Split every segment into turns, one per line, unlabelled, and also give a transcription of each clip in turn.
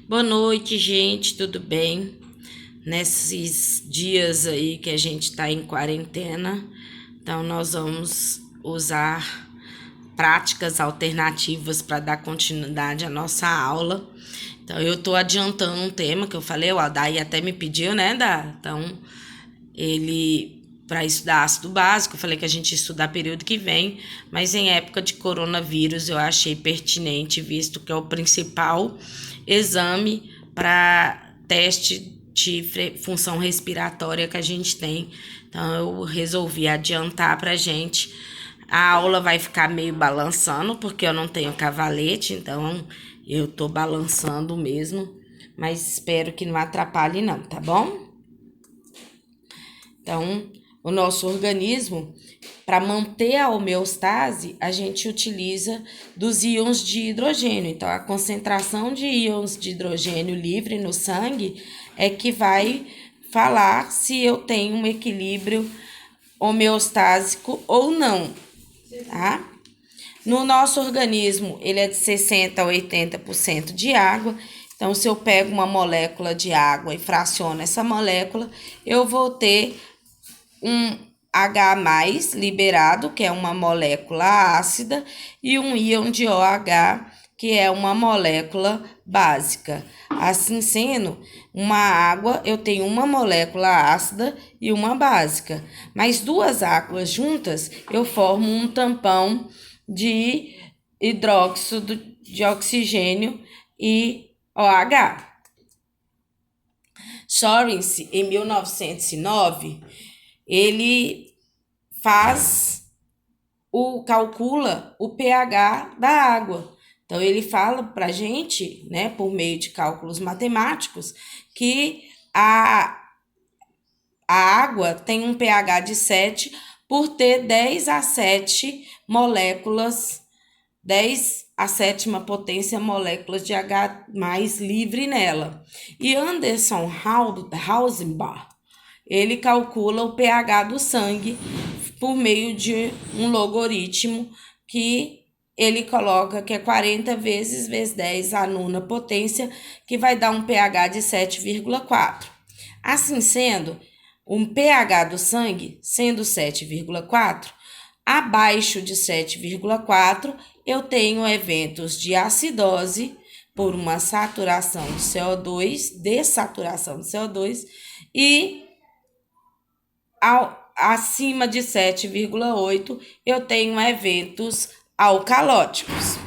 Boa noite, gente, tudo bem? Nesses dias aí que a gente tá em quarentena, então nós vamos usar práticas alternativas para dar continuidade à nossa aula. Então eu tô adiantando um tema que eu falei, o Aldair até me pediu, né, Dá? Então ele para estudar ácido básico, eu falei que a gente ia estudar período que vem, mas em época de coronavírus eu achei pertinente, visto que é o principal exame para teste de função respiratória que a gente tem. Então eu resolvi adiantar para a gente. A aula vai ficar meio balançando, porque eu não tenho cavalete, então eu tô balançando mesmo, mas espero que não atrapalhe não, tá bom? Então, o nosso organismo, para manter a homeostase, a gente utiliza dos íons de hidrogênio. Então, a concentração de íons de hidrogênio livre no sangue é que vai falar se eu tenho um equilíbrio homeostásico ou não, tá? No nosso organismo, ele é de 60% a 80% de água. Então, se eu pego uma molécula de água e fraciono essa molécula, eu vou ter um H+ liberado, que é uma molécula ácida, e um íon de OH, que é uma molécula básica. Assim sendo, uma água, eu tenho uma molécula ácida e uma básica, mas duas águas juntas, eu formo um tampão de hidróxido de oxigênio e OH. Sorensen, em 1909, ele calcula o pH da água. Então, ele fala para a gente, né, por meio de cálculos matemáticos, que a água tem um pH de 7 por ter 10 a 7 moléculas, 10 a sétima potência moléculas de H+ livre nela. E Anderson Hausenbach, ele calcula o pH do sangue por meio de um logaritmo que ele coloca que é 40 vezes 10 à nona potência, que vai dar um pH de 7,4. Assim sendo, o pH do sangue, sendo 7,4, abaixo de 7,4, eu tenho eventos de acidose por uma saturação de CO2, dessaturação de CO2, e acima de 7,8, eu tenho eventos alcalóticos.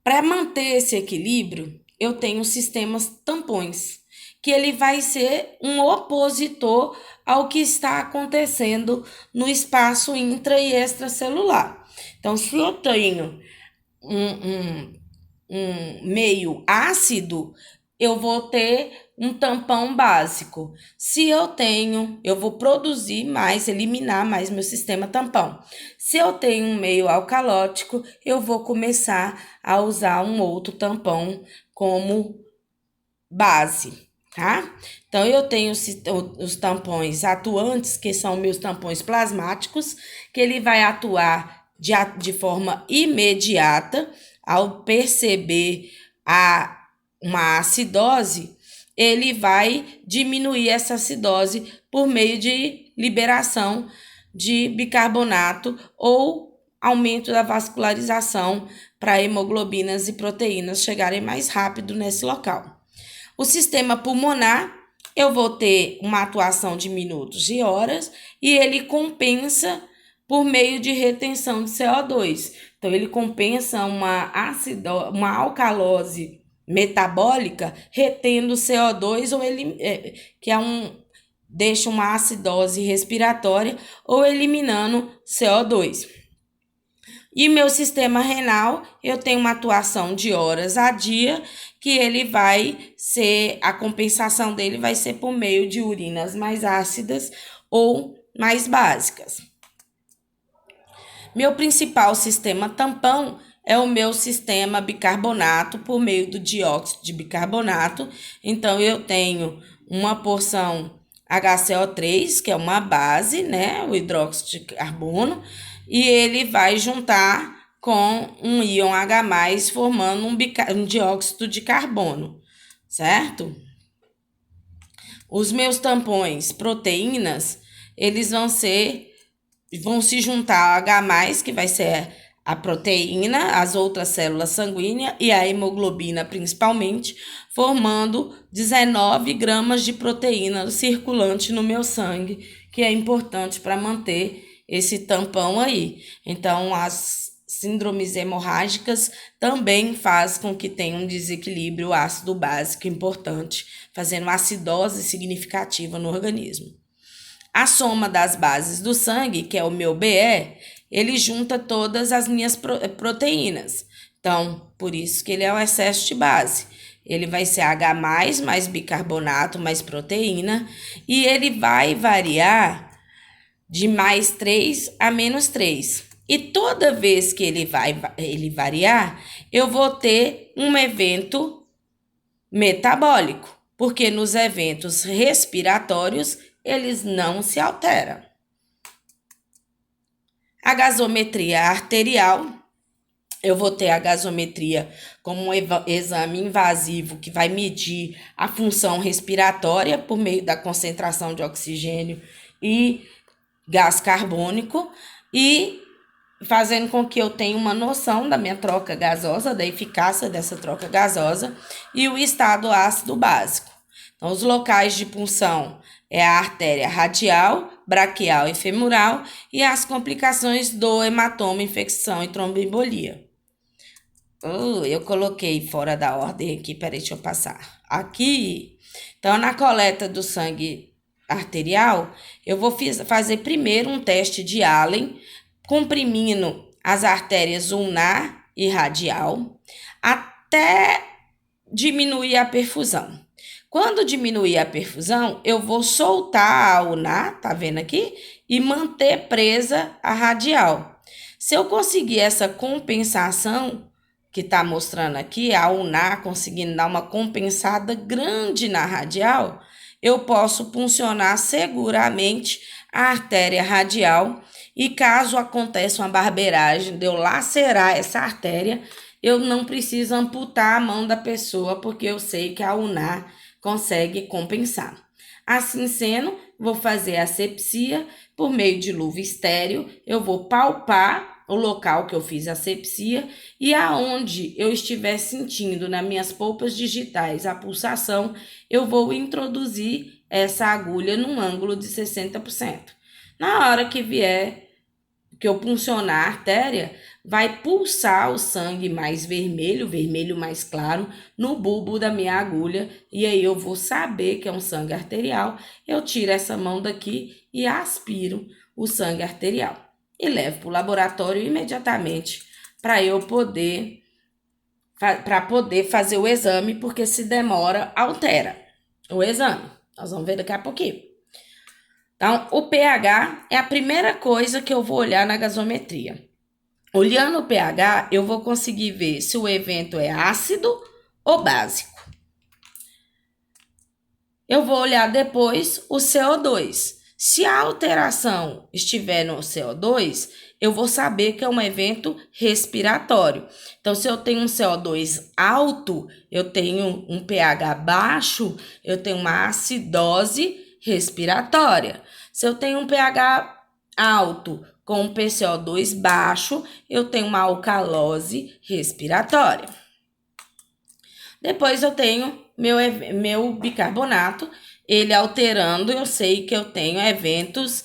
Para manter esse equilíbrio, eu tenho sistemas tampões, que ele vai ser um opositor ao que está acontecendo no espaço intra e extracelular. Então, se eu tenho um meio ácido, eu vou ter um tampão básico. Se eu vou produzir mais, eliminar mais meu sistema tampão. Se eu tenho um meio alcalótico, eu vou começar a usar um outro tampão como base, tá? Então, eu tenho os tampões atuantes, que são meus tampões plasmáticos, que ele vai atuar de forma imediata ao perceber uma acidose, ele vai diminuir essa acidose por meio de liberação de bicarbonato ou aumento da vascularização para hemoglobinas e proteínas chegarem mais rápido nesse local. O sistema pulmonar, eu vou ter uma atuação de minutos e horas e ele compensa por meio de retenção de CO2. Então, ele compensa uma alcalose metabólica retendo CO2 ou ele que deixa uma acidose respiratória ou eliminando CO2. E meu sistema renal, eu tenho uma atuação de horas a dia, que ele vai ser, a compensação dele vai ser por meio de urinas mais ácidas ou mais básicas. Meu principal sistema tampão é o meu sistema bicarbonato por meio do dióxido de bicarbonato. Então, eu tenho uma porção HCO3, que é uma base, né, o hidróxido de carbono, e ele vai juntar com um íon H+, formando um dióxido de carbono, certo? Os meus tampões proteínas, eles vão se juntar ao H+, que vai ser a proteína, as outras células sanguíneas e a hemoglobina principalmente, formando 19 gramas de proteína circulante no meu sangue, que é importante para manter esse tampão aí. Então, as síndromes hemorrágicas também faz com que tenha um desequilíbrio ácido básico importante, fazendo uma acidose significativa no organismo. A soma das bases do sangue, que é o meu BE, ele junta todas as minhas proteínas. Então, por isso que ele é um excesso de base. Ele vai ser H+, mais bicarbonato, mais proteína, e ele vai variar de +3 a -3. E toda vez que ele variar, eu vou ter um evento metabólico, porque nos eventos respiratórios eles não se alteram. A gasometria arterial, eu vou ter a gasometria como um exame invasivo que vai medir a função respiratória por meio da concentração de oxigênio e gás carbônico e fazendo com que eu tenha uma noção da minha troca gasosa, da eficácia dessa troca gasosa e o estado ácido básico. Então, os locais de punção é a artéria radial, braquial e femoral e as complicações do hematoma, infecção e tromboembolia. Eu coloquei fora da ordem aqui, peraí, deixa eu passar. Aqui, então, na coleta do sangue arterial, eu vou fazer primeiro um teste de Allen, comprimindo as artérias ulnar e radial, até diminuir a perfusão. Quando diminuir a perfusão, eu vou soltar a ulnar, tá vendo aqui? E manter presa a radial. Se eu conseguir essa compensação, que tá mostrando aqui, a ulnar conseguindo dar uma compensada grande na radial, eu posso puncionar seguramente a artéria radial e caso aconteça uma barbeiragem de eu lacerar essa artéria, eu não preciso amputar a mão da pessoa porque eu sei que a ulnar consegue compensar. Assim sendo, vou fazer a asepsia por meio de luva estéreo, eu vou palpar o local que eu fiz a asepsia e aonde eu estiver sentindo nas minhas polpas digitais a pulsação, eu vou introduzir essa agulha num ângulo de 60%. Na hora que eu puncionar a artéria, vai pulsar o sangue mais vermelho, vermelho mais claro, no bulbo da minha agulha, e aí eu vou saber que é um sangue arterial, eu tiro essa mão daqui e aspiro o sangue arterial. E levo para o laboratório imediatamente para eu poder fazer o exame, porque se demora, altera o exame. Nós vamos ver daqui a pouquinho. Então, o pH é a primeira coisa que eu vou olhar na gasometria. Olhando o pH, eu vou conseguir ver se o evento é ácido ou básico. Eu vou olhar depois o CO2. Se a alteração estiver no CO2, eu vou saber que é um evento respiratório. Então, se eu tenho um CO2 alto, eu tenho um pH baixo, eu tenho uma acidose respiratória. Se eu tenho um pH alto com um PCO2 baixo, eu tenho uma alcalose respiratória. Depois eu tenho meu bicarbonato, ele alterando, eu sei que eu tenho eventos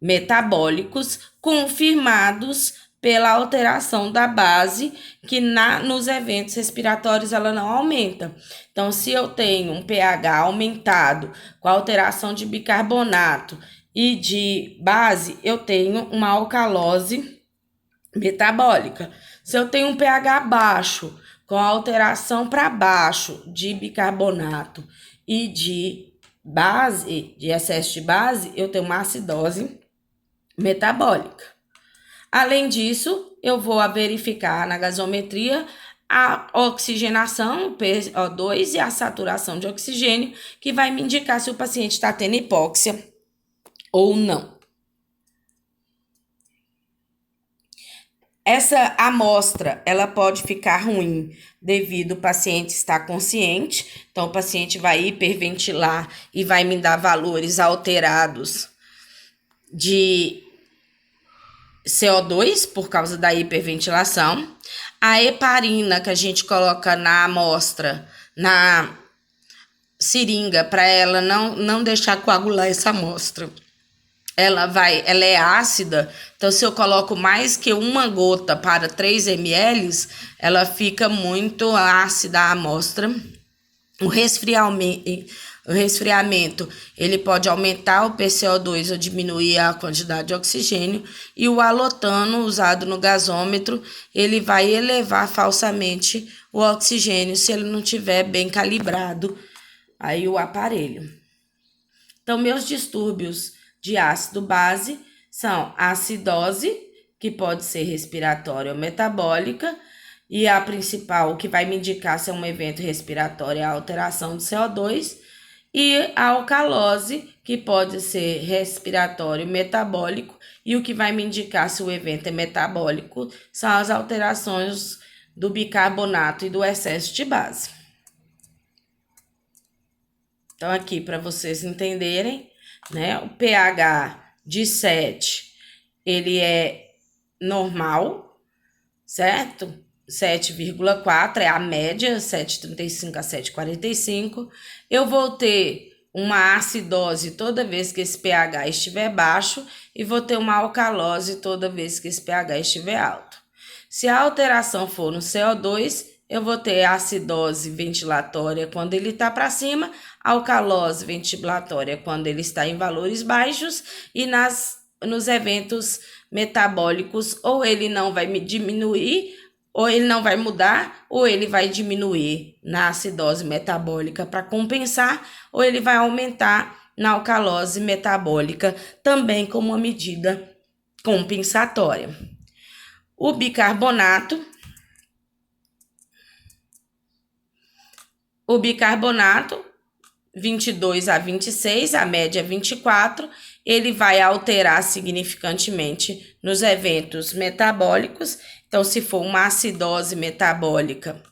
metabólicos confirmados pela alteração da base, que nos eventos respiratórios ela não aumenta. Então, se eu tenho um pH aumentado com alteração de bicarbonato e de base, eu tenho uma alcalose metabólica. Se eu tenho um pH baixo com alteração para baixo de bicarbonato e de base, de excesso de base, eu tenho uma acidose metabólica. Além disso, eu vou verificar na gasometria a oxigenação, o PO2 e a saturação de oxigênio, que vai me indicar se o paciente está tendo hipóxia ou não. Essa amostra, ela pode ficar ruim devido ao paciente estar consciente. Então, o paciente vai hiperventilar e vai me dar valores alterados de CO2 por causa da hiperventilação. A heparina que a gente coloca na amostra, na seringa, para ela não deixar coagular essa amostra. Ela é ácida, então se eu coloco mais que uma gota para 3 ml, ela fica muito ácida a amostra. O resfriamento, ele pode aumentar o PCO2 ou diminuir a quantidade de oxigênio, e o halotano usado no gasômetro, ele vai elevar falsamente o oxigênio se ele não tiver bem calibrado aí o aparelho. Então, meus distúrbios de ácido-base são a acidose, que pode ser respiratória ou metabólica, e a principal, que vai me indicar se é um evento respiratório, é a alteração de CO2, e a alcalose, que pode ser respiratório metabólico, e o que vai me indicar se o evento é metabólico são as alterações do bicarbonato e do excesso de base. Então, aqui para vocês entenderem, né, o pH de 7, ele é normal, certo? 7,4 é a média, 7,35 a 7,45. Eu vou ter uma acidose toda vez que esse pH estiver baixo e vou ter uma alcalose toda vez que esse pH estiver alto. Se a alteração for no CO2, eu vou ter acidose ventilatória quando ele está para cima, alcalose ventilatória quando ele está em valores baixos, e nos eventos metabólicos, ou ele não vai me diminuir, ou ele não vai mudar, ou ele vai diminuir na acidose metabólica para compensar, ou ele vai aumentar na alcalose metabólica, também como uma medida compensatória. O bicarbonato, O bicarbonato, 22 a 26, a média 24, ele vai alterar significantemente nos eventos metabólicos. Então, se for uma acidose metabólica,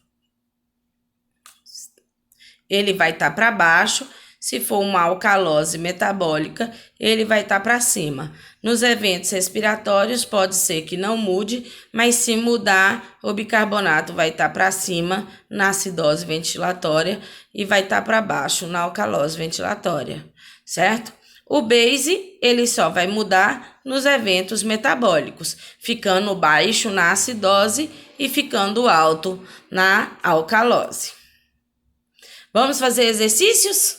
ele vai estar para baixo. Se for uma alcalose metabólica, ele vai estar para cima. Nos eventos respiratórios, pode ser que não mude, mas se mudar, o bicarbonato vai estar para cima na acidose ventilatória e vai estar para baixo na alcalose ventilatória, certo? O base, ele só vai mudar nos eventos metabólicos, ficando baixo na acidose e ficando alto na alcalose. Vamos fazer exercícios?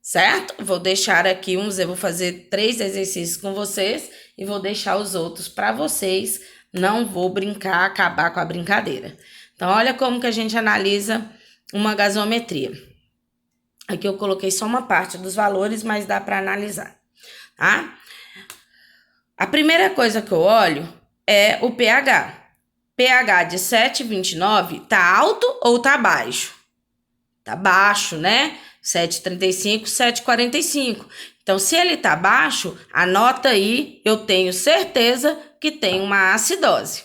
Certo? Vou deixar aqui eu vou fazer 3 exercícios com vocês e vou deixar os outros para vocês. Não vou acabar com a brincadeira. Então, olha como que a gente analisa uma gasometria. Aqui eu coloquei só uma parte dos valores, mas dá para analisar, tá? A primeira coisa que eu olho é o pH. pH de 7,29 tá alto ou tá baixo? Tá baixo, né? 7,35, 7,45. Então, se ele tá baixo, anota aí, eu tenho certeza que tem uma acidose.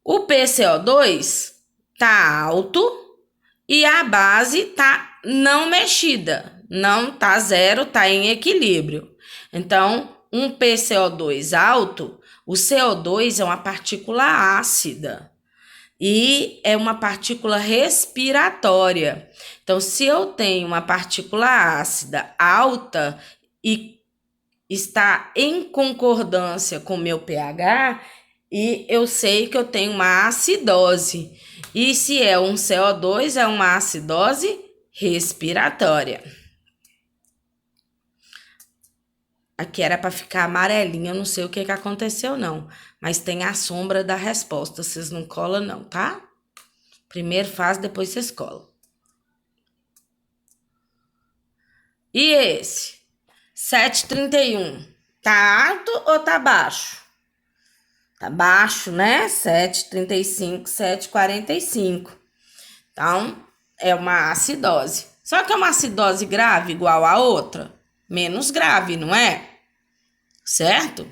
O PCO2 tá alto e a base tá não mexida, não tá zero, tá em equilíbrio. Então, um PCO2 alto, o CO2 é uma partícula ácida e é uma partícula respiratória. Então, se eu tenho uma partícula ácida alta e está em concordância com o meu pH, e eu sei que eu tenho uma acidose. E se é um CO2, é uma acidose respiratória. Aqui era para ficar amarelinha, eu não sei o que aconteceu não, mas tem a sombra da resposta, vocês não colam não, tá? Primeiro faz, depois vocês colam. E esse? 7,31, tá alto ou tá baixo? Tá baixo, né? 7,35, 7,45. Então, é uma acidose. Só que é uma acidose grave igual a outra? Menos grave, não é? Certo?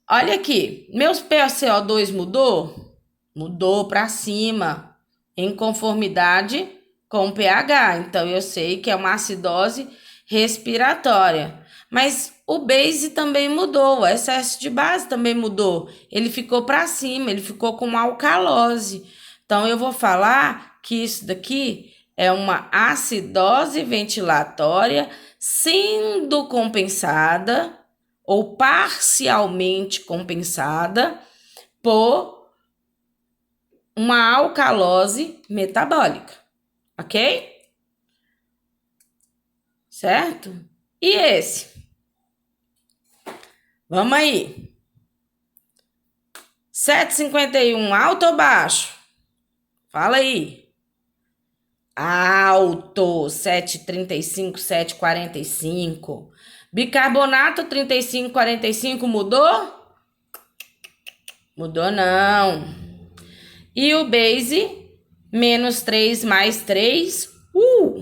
Olha aqui, meus PaCO2 mudou? Mudou para cima, em conformidade com o pH. Então, eu sei que é uma acidose respiratória. Mas o base também mudou, o excesso de base também mudou. Ele ficou para cima, ele ficou com uma alcalose. Então, eu vou falar que isso daqui é uma acidose ventilatória sendo compensada ou parcialmente compensada por uma alcalose metabólica, ok? Certo? E esse? Vamos aí. 7,51, alto ou baixo? Fala aí. Alto, 7,35, 7,45. Bicarbonato 35,45 mudou? Mudou não. E o base, menos 3 mais 3,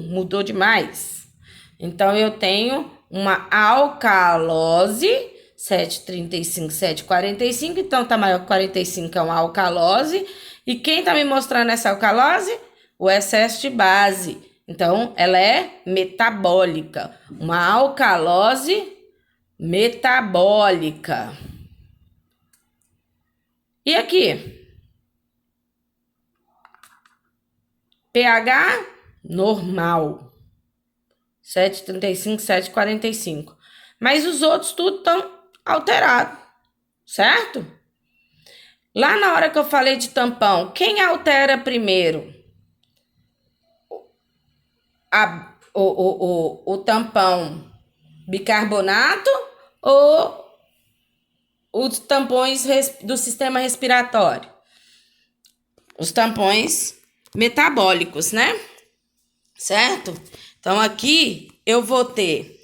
mudou demais. Então, eu tenho uma alcalose, 7,35, 7,45. Então, tá maior que 45, é uma alcalose. E quem tá me mostrando essa alcalose? O excesso de base. Então, ela é metabólica. Uma alcalose metabólica. E aqui? pH normal. 7,35, 7,45. Mas os outros tudo estão alterados, certo? Lá na hora que eu falei de tampão, quem altera primeiro? O tampão bicarbonato ou os tampões do sistema respiratório? Os tampões metabólicos, né? Certo? Então, aqui eu vou ter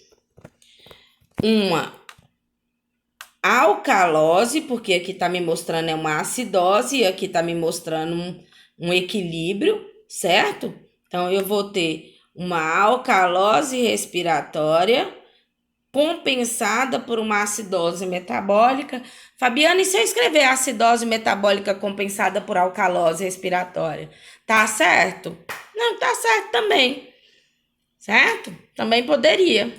uma alcalose, porque aqui tá me mostrando é uma acidose, e aqui tá me mostrando um equilíbrio, certo? Então, eu vou ter uma alcalose respiratória compensada por uma acidose metabólica. Fabiana, e se eu escrever acidose metabólica compensada por alcalose respiratória? Tá certo? Não, tá certo também. Certo? Também poderia.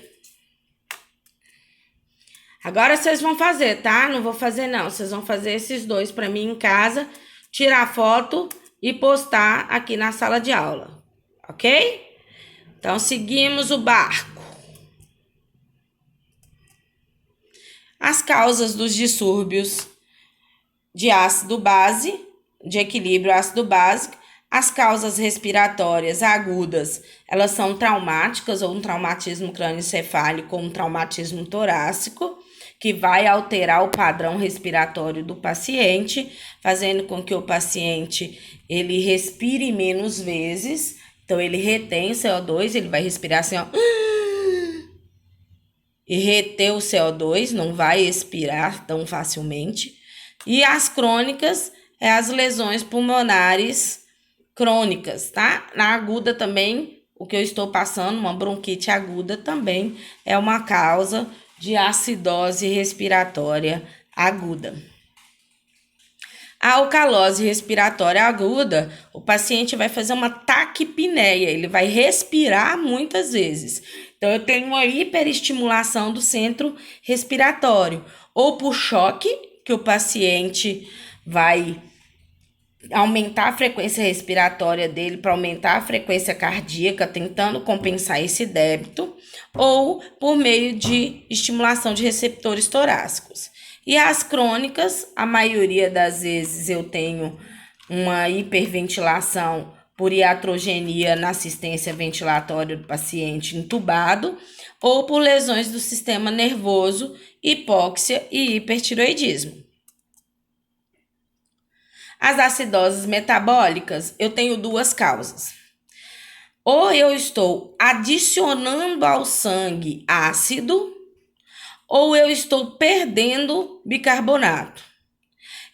Agora vocês vão fazer, tá? Não vou fazer não. Vocês vão fazer esses dois para mim em casa, tirar foto e postar aqui na sala de aula. Ok? Então, seguimos o barco. As causas dos distúrbios de ácido-base, de equilíbrio ácido-básico, as causas respiratórias agudas, elas são traumáticas, ou um traumatismo crânioencefálico ou um traumatismo torácico, que vai alterar o padrão respiratório do paciente, fazendo com que o paciente ele respire menos vezes. Então, ele retém CO2, ele vai respirar assim, ó, e reter o CO2, não vai expirar tão facilmente. E as crônicas é as lesões pulmonares crônicas, tá? Na aguda também, o que eu estou passando, uma bronquite aguda também é uma causa de acidose respiratória aguda. A alcalose respiratória aguda, o paciente vai fazer uma taquipneia, ele vai respirar muitas vezes. Então, eu tenho uma hiperestimulação do centro respiratório, ou por choque, que o paciente vai aumentar a frequência respiratória dele para aumentar a frequência cardíaca, tentando compensar esse débito, ou por meio de estimulação de receptores torácicos. E as crônicas, a maioria das vezes eu tenho uma hiperventilação por iatrogenia na assistência ventilatória do paciente entubado, ou por lesões do sistema nervoso, hipóxia e hipertiroidismo. As acidoses metabólicas, eu tenho duas causas. Ou eu estou adicionando ao sangue ácido, ou eu estou perdendo bicarbonato.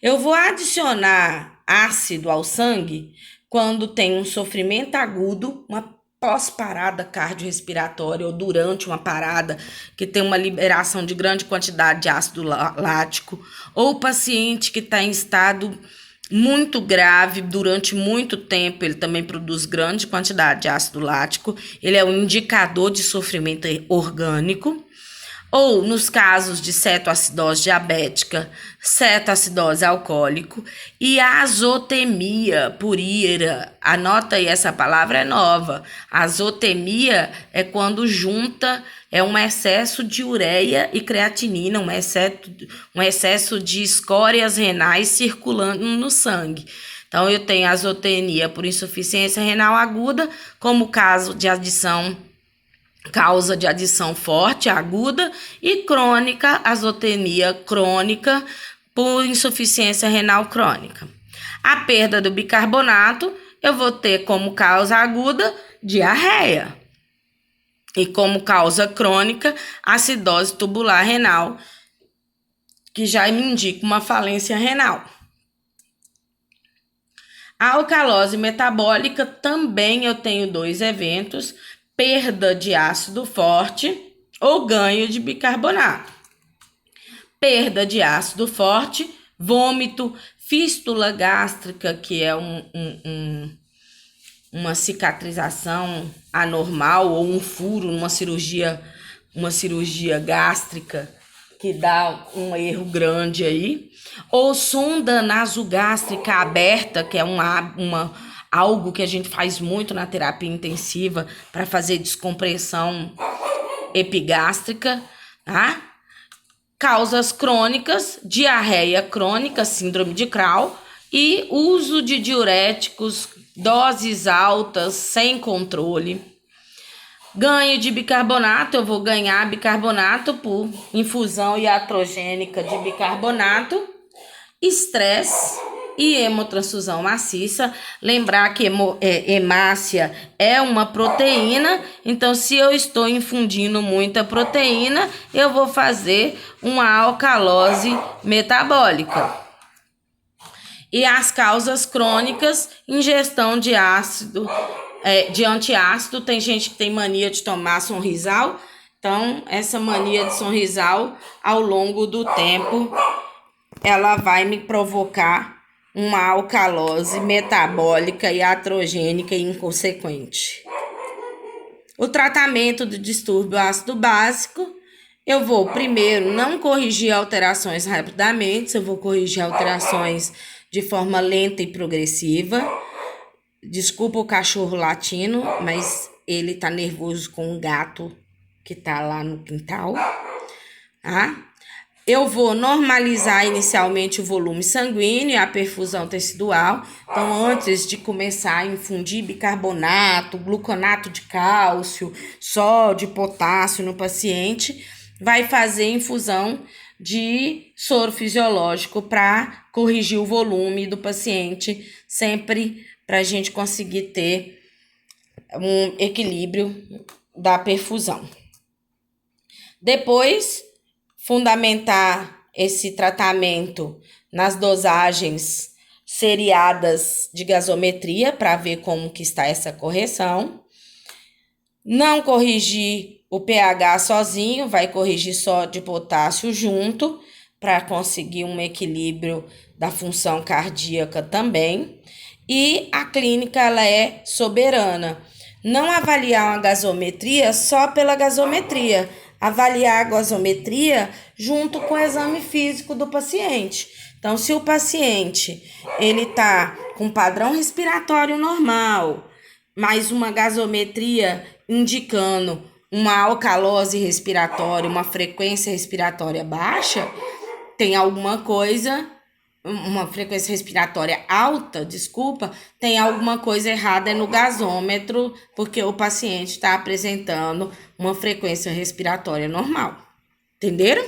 Eu vou adicionar ácido ao sangue quando tem um sofrimento agudo, uma pós-parada cardiorrespiratória ou durante uma parada que tem uma liberação de grande quantidade de ácido lático, ou o paciente que está em estado muito grave durante muito tempo, ele também produz grande quantidade de ácido lático, ele é um indicador de sofrimento orgânico. Ou nos casos de cetoacidose diabética, cetoacidose alcoólico e azotemia por ira. Anota aí, essa palavra é nova. Azotemia é quando junta, é um excesso de ureia e creatinina, um excesso de escórias renais circulando no sangue. Então, eu tenho azotenia por insuficiência renal aguda, como caso de causa de adição forte, aguda, e crônica, azotenia crônica por insuficiência renal crônica. A perda do bicarbonato, eu vou ter como causa aguda diarreia e como causa crônica acidose tubular renal, que já me indica uma falência renal. A alcalose metabólica também eu tenho dois eventos: perda de ácido forte ou ganho de bicarbonato. Perda de ácido forte, vômito, fístula gástrica, que é uma cicatrização anormal ou um furo numa cirurgia gástrica que dá um erro grande aí, ou sonda nasogástrica aberta, que é algo que a gente faz muito na terapia intensiva para fazer descompressão epigástrica, tá? Causas crônicas, diarreia crônica, síndrome de Crohn e uso de diuréticos, doses altas, sem controle. Ganho de bicarbonato, eu vou ganhar bicarbonato por infusão iatrogênica de bicarbonato. Estresse e hemotransfusão maciça. Lembrar que hemácia é uma proteína, então se eu estou infundindo muita proteína, eu vou fazer uma alcalose metabólica. E as causas crônicas, ingestão de ácido, de antiácido. Tem gente que tem mania de tomar Sonrisal, então essa mania de Sonrisal, ao longo do tempo, ela vai me provocar uma alcalose metabólica e iatrogênica inconsequente. O tratamento do distúrbio ácido básico, eu vou primeiro não corrigir alterações rapidamente, eu vou corrigir alterações de forma lenta e progressiva. Desculpa o cachorro latino, mas ele tá nervoso com um gato que tá lá no quintal, tá? Eu vou normalizar inicialmente o volume sanguíneo e a perfusão tecidual. Então, antes de começar a infundir bicarbonato, gluconato de cálcio, sódio, potássio no paciente, vai fazer infusão de soro fisiológico para corrigir o volume do paciente, sempre para a gente conseguir ter um equilíbrio da perfusão. Depois, fundamentar esse tratamento nas dosagens seriadas de gasometria para ver como que está essa correção. Não corrigir o pH sozinho, vai corrigir sódio e potássio junto para conseguir um equilíbrio da função cardíaca também. E a clínica ela é soberana. Não avaliar uma gasometria só pela gasometria, avaliar a gasometria junto com o exame físico do paciente. Então, se o paciente ele tá com padrão respiratório normal, mais uma gasometria indicando uma alcalose respiratória, uma frequência respiratória baixa, tem alguma coisa, uma frequência respiratória alta, desculpa, tem alguma coisa errada no gasômetro, porque o paciente está apresentando uma frequência respiratória normal. Entenderam?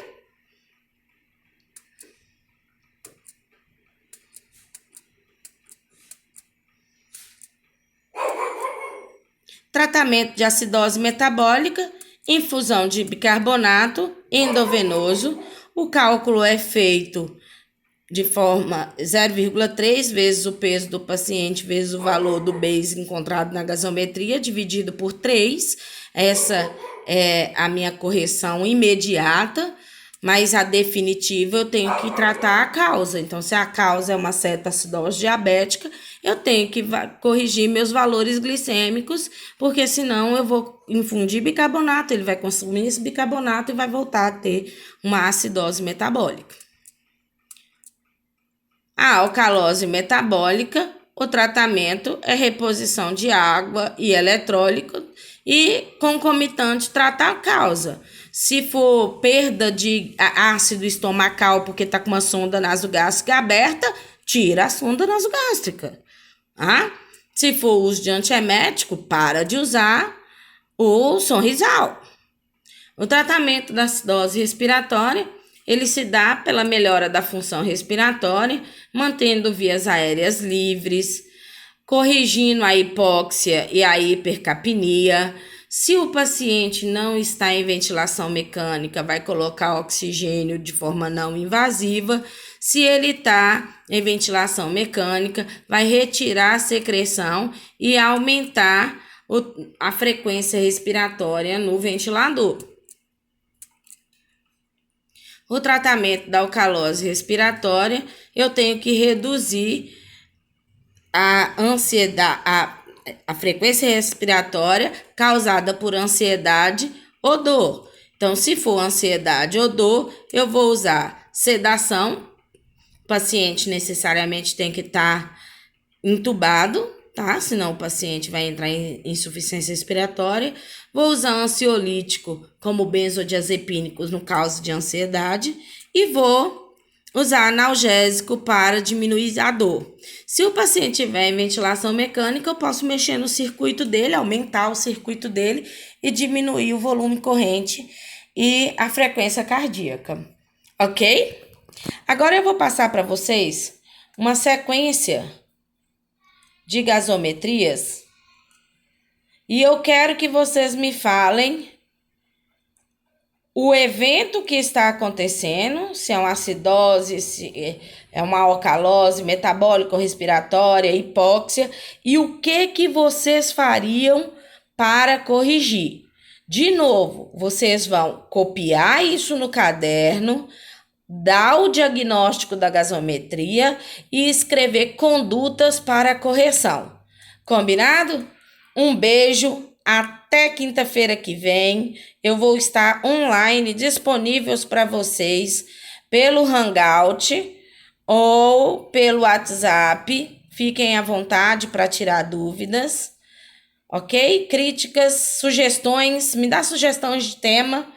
Tratamento de acidose metabólica, infusão de bicarbonato endovenoso. O cálculo é feito de forma 0,3 vezes o peso do paciente vezes o valor do base encontrado na gasometria, dividido por 3. Essa é a minha correção imediata, mas a definitiva eu tenho que tratar a causa. Então, se a causa é uma cetoacidose diabética, eu tenho que corrigir meus valores glicêmicos, porque senão eu vou infundir bicarbonato, ele vai consumir esse bicarbonato e vai voltar a ter uma acidose metabólica. A alcalose metabólica, o tratamento é reposição de água e eletrólito e concomitante tratar a causa. Se for perda de ácido estomacal porque está com uma sonda nasogástrica aberta, tira a sonda nasogástrica. Se for uso de antiemético, para de usar o Sonrisal. O tratamento da acidose respiratória, ele se dá pela melhora da função respiratória, mantendo vias aéreas livres, corrigindo a hipóxia e a hipercapnia. Se o paciente não está em ventilação mecânica, vai colocar oxigênio de forma não invasiva. Se ele está em ventilação mecânica, vai retirar a secreção e aumentar a frequência respiratória no ventilador. O tratamento da alcalose respiratória, eu tenho que reduzir a ansiedade, a frequência respiratória causada por ansiedade ou dor. Então, se for ansiedade ou dor, eu vou usar sedação. O paciente necessariamente tem que estar entubado, tá? Senão o paciente vai entrar em insuficiência respiratória. Vou usar ansiolítico como benzodiazepínicos no caso de ansiedade e vou usar analgésico para diminuir a dor. Se o paciente tiver em ventilação mecânica, eu posso mexer no circuito dele, aumentar o circuito dele e diminuir o volume corrente e a frequência cardíaca, ok? Agora eu vou passar para vocês uma sequência de gasometrias e eu quero que vocês me falem o evento que está acontecendo, se é uma acidose, se é uma alcalose metabólica, respiratória, hipóxia, e o que vocês fariam para corrigir. De novo, vocês vão copiar isso no caderno, dar o diagnóstico da gasometria e escrever condutas para correção. Combinado? Um beijo, até quinta-feira que vem. Eu vou estar online disponíveis para vocês pelo Hangout ou pelo WhatsApp. Fiquem à vontade para tirar dúvidas, ok? Críticas, sugestões, me dá sugestões de tema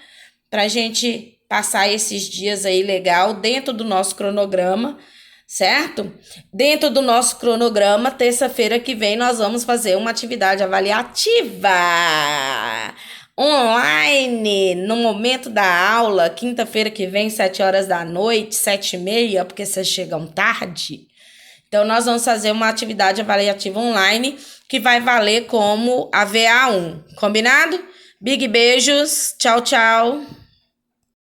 para a gente passar esses dias aí legal dentro do nosso cronograma, certo? Dentro do nosso cronograma, terça-feira que vem, nós vamos fazer uma atividade avaliativa online, no momento da aula, quinta-feira que vem, 7 horas da noite, 7h30, porque vocês chegam tarde. Então, nós vamos fazer uma atividade avaliativa online que vai valer como a VA1, combinado? Big beijos, tchau, tchau.